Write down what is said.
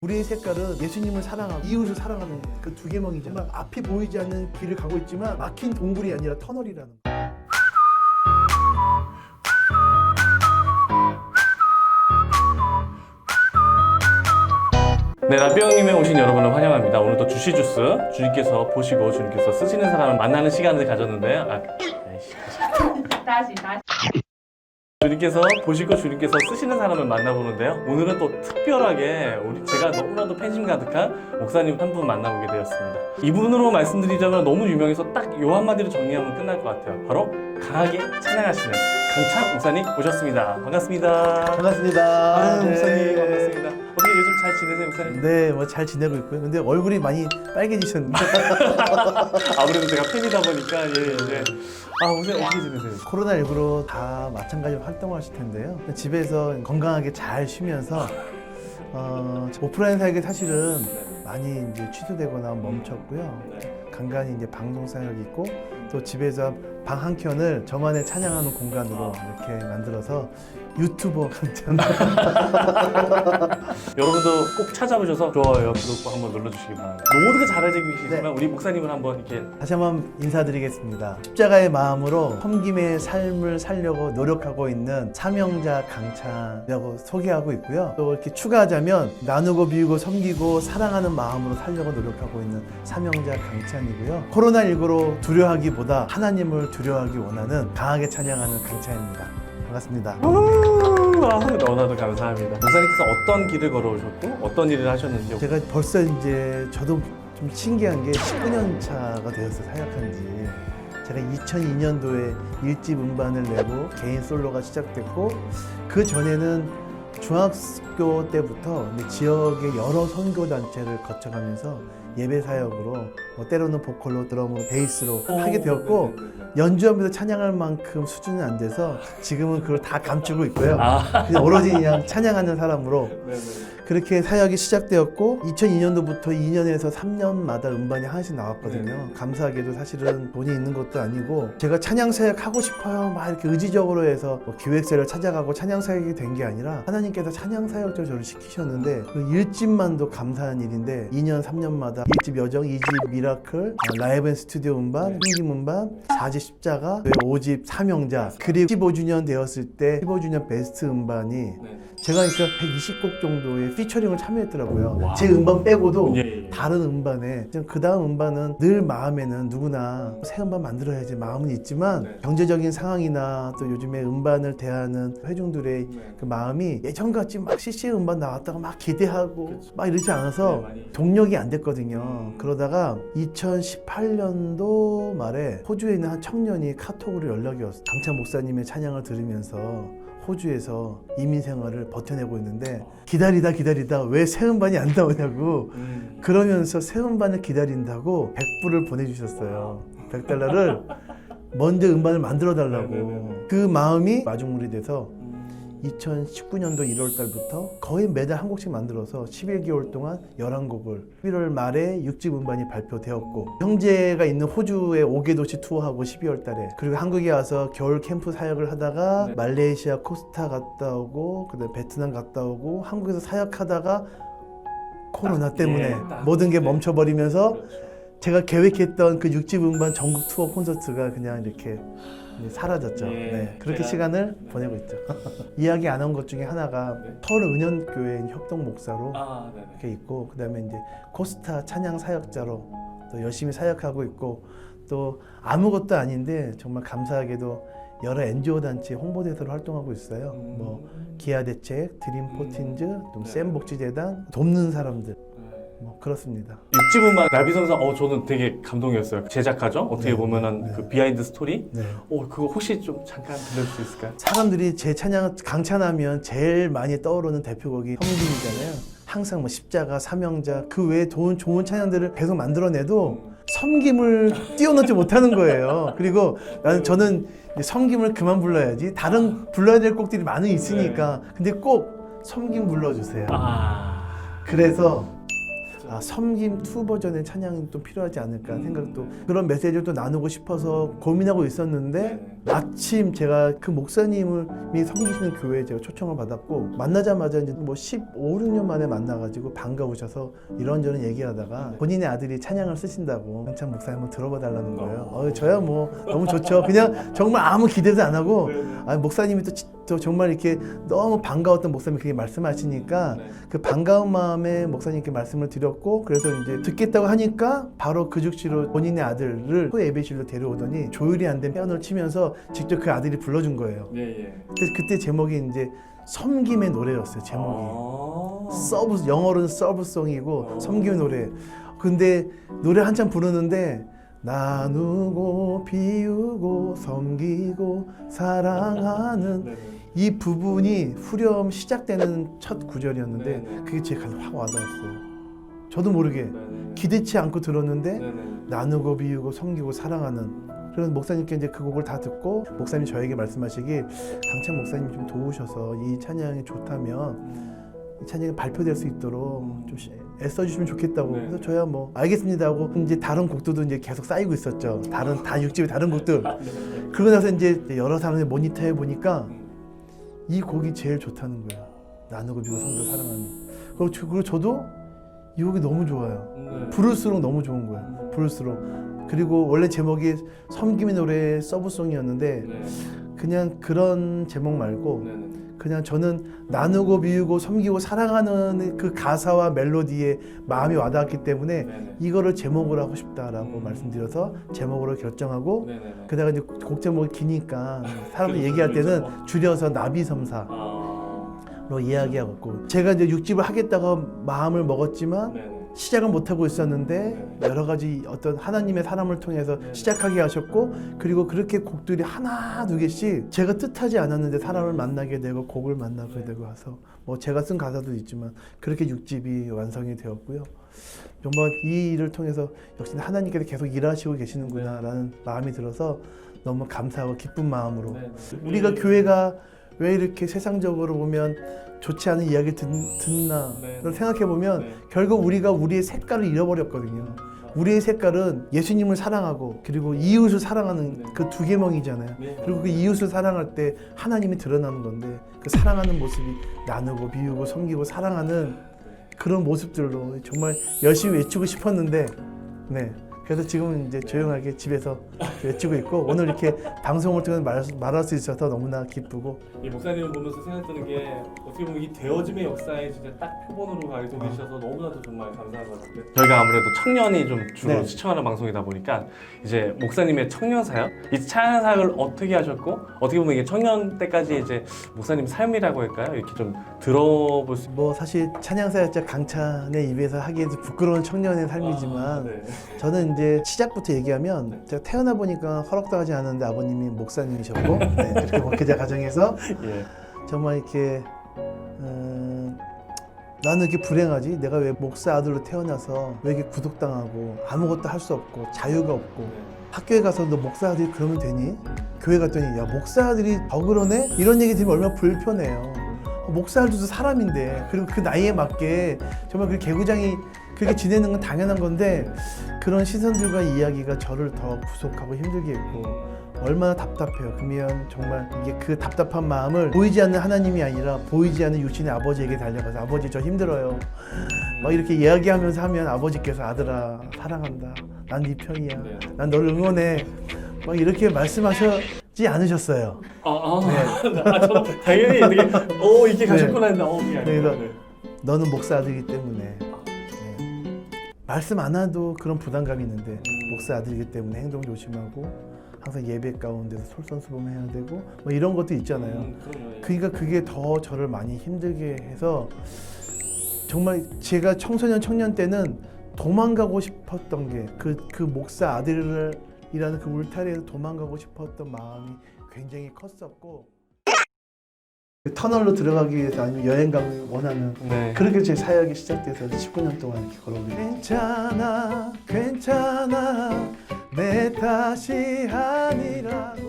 우리의 색깔은 예수님을 사랑하고 이웃을 사랑하는 그 두 개명이잖아. 정말 앞이 보이지 않는 길을 가고 있지만 막힌 동굴이 아니라 터널이라는 거. 네, 라비형님에 오신 여러분을 환영합니다. 오늘도 주시주스 주님께서 보시고 주님께서 쓰시는 사람을 만나는 시간을 가졌는데요. 다시. 주님께서 보시고 주님께서 쓰시는 사람을 만나보는데요. 오늘은 또 특별하게 제가 너무나도 팬심 가득한 목사님 한 분 만나보게 되었습니다. 이분으로 말씀드리자면 너무 유명해서 딱 요 한마디로 정리하면 끝날 것 같아요. 바로 강하게 찬양하시는 강창 목사님 오셨습니다. 반갑습니다. 반갑습니다. 네, 목사님. 반갑습니다. 어떻게 요즘 잘 지내세요, 목사님? 네, 뭐 잘 지내고 있고요. 근데 얼굴이 많이 빨개지셨는데 아무래도 제가 팬이다 보니까 예. 목사님 어떻게 지내세요? 코로나19로 다 마찬가지로 활동하실 텐데요. 집에서 건강하게 잘 쉬면서 오프라인 사역이 사실은 많이 이제 취소되거나 멈췄고요. 간간히 이제 방송 사역이 있고 또 집에서 방 한 켠을 저만의 찬양하는 공간으로 이렇게 만들어서 유튜버 강창. 여러분도 꼭 찾아보셔서 좋아요, 구독 꼭 한번 눌러주시기 바랍니다. 모두가 잘 알고 계시지만 우리 목사님을 한번 이렇게 다시 한번 인사드리겠습니다. 십자가의 마음으로 섬김의 삶을 살려고 노력하고 있는 사명자 강찬이라고 소개하고 있고요. 또 이렇게 추가하자면 나누고 비우고 섬기고 사랑하는 마음으로 살려고 노력하고 있는 사명자 강찬이고요. 코로나19로 두려워하기보다 하나님을 두려워하기 원하는 강하게 찬양하는 강찬입니다. 반갑습니다. 너무나도 감사합니다. 목사님께서 어떤 길을 걸어오셨고 어떤 일을 하셨는지 제가 벌써 이제 저도 좀 신기한 게 19년 차가 되었어요, 사역한 지. 제가 2002년도에 1집 음반을 내고 개인 솔로가 시작됐고 그 전에는 중학교 때부터 지역의 여러 선교단체를 거쳐가면서 예배 사역으로 때로는 보컬로 드럼으로 베이스로 하게 되었고 연주하면서 찬양할 만큼 수준은 안 돼서 지금은 그걸 다 감추고 있고요. 그냥 오로지 그냥 찬양하는 사람으로 그렇게 사역이 시작되었고 2002년도부터 2년에서 3년마다 음반이 하나씩 나왔거든요. 감사하게도 사실은 돈이 있는 것도 아니고 제가 찬양 사역 하고 싶어요 막 이렇게 의지적으로 해서 기획사를 찾아가고 찬양 사역이 된 게 아니라 하나님께서 찬양 사역자를 저를 시키셨는데 그 1집만도 감사한 일인데 2년 3년마다 1집 여정, 2집 미라클, 라이브 앤 스튜디오 음반, 흥김 음반, 4집 십자가, 5집 사명자 그리고 15주년 되었을 때 15주년 베스트 음반이 제가 그러니까 120곡 정도의 피처링을 참여했더라고요. 제 음반 빼고도 다른 음반에 그 다음 음반은 늘 마음에는 누구나 새 음반 만들어야지 마음은 있지만 경제적인 상황이나 또 요즘에 음반을 대하는 회중들의 그 마음이 예전같이 막 CC 음반 나왔다가 막 기대하고 막 이러지 않아서 동력이 안 됐거든요. 그러다가 2018년도 말에 호주에 있는 한 청년이 카톡으로 연락이 왔어요. 강찬 목사님의 찬양을 들으면서 호주에서 이민 생활을 버텨내고 있는데 기다리다 왜 새 음반이 안 나오냐고 그러면서 새 음반을 기다린다고 100불을 보내주셨어요. 100달러를 먼저 음반을 만들어 달라고. 그 마음이 마중물이 돼서 2019년도 1월 달부터 거의 매달 한 곡씩 만들어서 11개월 동안 11곡을 11월 말에 6집 음반이 발표되었고 형제가 있는 호주에 5개 도시 투어하고 12월 달에 그리고 한국에 와서 겨울 캠프 사역을 하다가 말레이시아 코스타 갔다 오고 그다음에 베트남 갔다 오고 한국에서 사역하다가 코로나 때문에 모든 게 멈춰버리면서 제가 계획했던 그 6집 음반 전국 투어 콘서트가 그냥 이렇게 사라졌죠. 그렇게 시간을 보내고 있죠. 이야기 안 한 것 중에 하나가 서울 은현교회 협동 목사로 이렇게 있고 그다음에 이제 코스타 찬양 사역자로 또 열심히 사역하고 있고 또 아무것도 아닌데 정말 감사하게도 여러 NGO 단체 홍보대사로 활동하고 있어요. 뭐 기아대책, 드림포틴즈, 또 샘복지재단 돕는 사람들. 뭐 그렇습니다. 6집 음반 라비성사 저는 되게 감동이었어요. 제작하죠. 어떻게 보면은 그 비하인드 스토리. 그거 혹시 좀 잠깐 들려줄 수 있을까요? 사람들이 제 찬양 강찬하면 제일 많이 떠오르는 대표곡이 섬김이잖아요. 항상 뭐 십자가, 사명자 그 외에 좋은 찬양들을 계속 만들어내도 섬김을 뛰어넘지 못하는 거예요. 그리고 저는 섬김을 그만 불러야지. 다른 불러야 될 곡들이 많이 있으니까. 근데 꼭 섬김 불러주세요. 그래서 섬김 2 버전의 찬양이 또 필요하지 않을까 생각도 그런 메시지를 또 나누고 싶어서 고민하고 있었는데 마침 제가 그 목사님이 섬기시는 교회에 제가 초청을 받았고 만나자마자 이제 뭐 15, 16년 만에 만나가지고 반가우셔서 이런저런 얘기하다가 본인의 아들이 찬양을 쓰신다고 강찬 목사님 한번 들어봐 달라는 거예요. 저야 뭐 너무 좋죠. 그냥 정말 아무 기대도 안 하고 목사님이 또 정말 이렇게 너무 반가웠던 목사님이 그렇게 말씀하시니까 그 반가운 마음에 목사님께 말씀을 드렸고 그래서 이제 듣겠다고 하니까 바로 그 즉시로 본인의 아들을 또 예배실로 데려오더니 조율이 안 된 피아노를 치면서 직접 그 아들이 불러준 거예요. 그때 제목이 이제 섬김의 노래였어요. 제목이 영어로는 서브송이고 섬김의 노래. 근데 노래 한참 부르는데 나누고 비우고 섬기고 사랑하는 이 부분이 후렴 시작되는 첫 구절이었는데 그게 제 가슴 확 와닿았어요. 저도 모르게 기대치 않고 들었는데 나누고 비우고 섬기고 사랑하는. 그래서 목사님께 이제 그 곡을 다 듣고 목사님이 저에게 말씀하시길 강찬 목사님이 좀 도우셔서 이 찬양이 좋다면 이 찬양이 발표될 수 있도록 좀 애써주시면 좋겠다고. 그래서 저야 뭐 알겠습니다 하고 이제 다른 곡들도 이제 계속 쌓이고 있었죠. 다 6집의 다른 곡들. 그러고 나서 이제 여러 사람들 모니터해 보니까 이 곡이 제일 좋다는 거야. 나누고 비우고 섬기고 사랑하는. 그리고 저도 이 곡이 너무 좋아요. 부를수록 너무 좋은 거야. 부를수록. 그리고 원래 제목이 섬김의 노래 서브송이었는데 그냥 그런 제목 말고 그냥 저는 나누고 비우고 섬기고 사랑하는 그 가사와 멜로디에 마음이 와닿았기 때문에 이거를 제목으로 하고 싶다라고 말씀드려서 제목으로 결정하고 그다가 이제 곡 제목이 기니까 사람들 얘기할 때는 줄여서 나비섬사로 이야기하고 제가 이제 6집을 하겠다고 마음을 먹었지만 시작은 못하고 있었는데 여러 가지 어떤 하나님의 사람을 통해서 시작하게 하셨고 그리고 그렇게 곡들이 하나 두 개씩 제가 뜻하지 않았는데 사람을 만나게 되고 곡을 만나게 되고 해서 뭐 제가 쓴 가사도 있지만 그렇게 6집이 완성이 되었고요. 정말 이 일을 통해서 역시 하나님께서 계속 일하시고 계시는구나 라는 마음이 들어서 너무 감사하고 기쁜 마음으로 우리가 교회가 왜 이렇게 세상적으로 보면 좋지 않은 이야기를 듣나 생각해보면 결국 우리가 우리의 색깔을 잃어버렸거든요. 우리의 색깔은 예수님을 사랑하고 그리고 이웃을 사랑하는 그 두 계명이잖아요. 그리고 그 이웃을 사랑할 때 하나님이 드러나는 건데 그 사랑하는 모습이 나누고 비우고 섬기고 사랑하는 그런 모습들로 정말 열심히 외치고 싶었는데 그래서 지금은 이제 조용하게 집에서 외치고 있고 오늘 이렇게 방송을 통해 말할 수 있어서 너무나 기쁘고 이 목사님을 보면서 생각드는 게 어떻게 보면 이 되어짐의 역사에 진짜 딱 표본으로 가지고 계셔서 너무나도 정말 감사한 것 같아요. 저희가 아무래도 청년이 좀 주로 시청하는 방송이다 보니까 이제 목사님의 청년 사역, 이 찬양 사역을 어떻게 하셨고 어떻게 보면 이게 청년 때까지 이제 목사님 삶이라고 할까요? 이렇게 좀 들어볼 수. 뭐 사실 찬양 사역자 강찬의 입에서 하기에도 부끄러운 청년의 삶이지만 저는 이제 시작부터 얘기하면 제가 태어나 보니까 허락도 하지 않았는데 아버님이 목사님이셨고 그렇게 목회자 가정에서 정말 이렇게 나는 이렇게 불행하지? 내가 왜 목사 아들로 태어나서 왜 이렇게 구속당하고 아무것도 할 수 없고 자유가 없고 학교에 가서 너 목사 아들이 그러면 되니? 교회 갔더니 야 목사 아들이 더 그러네? 이런 얘기 들으면 얼마나 불편해요. 목사 아들도 사람인데 그리고 그 나이에 맞게 정말 그 개구장이 그렇게 지내는 건 당연한 건데 그런 시선들과 이야기가 저를 더 구속하고 힘들게 했고 얼마나 답답해요. 그러면 정말 이게 그 답답한 마음을 보이지 않는 하나님이 아니라 보이지 않는 육신의 아버지에게 달려가서 아버지 저 힘들어요 막 이렇게 이야기하면서 하면 아버지께서 아들아 사랑한다 난 네 편이야 난 너를 응원해 막 이렇게 말씀하셨지 않으셨어요. 저는 당연히 이게 가셨구나 했는데 그래서 너는 목사 아들이기 때문에 말씀 안 해도 그런 부담감이 있는데 목사 아들이기 때문에 행동 조심하고 항상 예배 가운데서 솔선수범해야 되고 뭐 이런 것도 있잖아요. 그러니까 그게 더 저를 많이 힘들게 해서 정말 제가 청년 때는 도망가고 싶었던 게 그 목사 아들이라는 그 울타리에서 도망가고 싶었던 마음이 굉장히 컸었고 터널로 들어가기 위해서 아니면 여행 가기 원하는 그렇게 제 사역이 시작돼서 19년 동안 이렇게 걸어오게 괜찮아 내 탓이 아니라고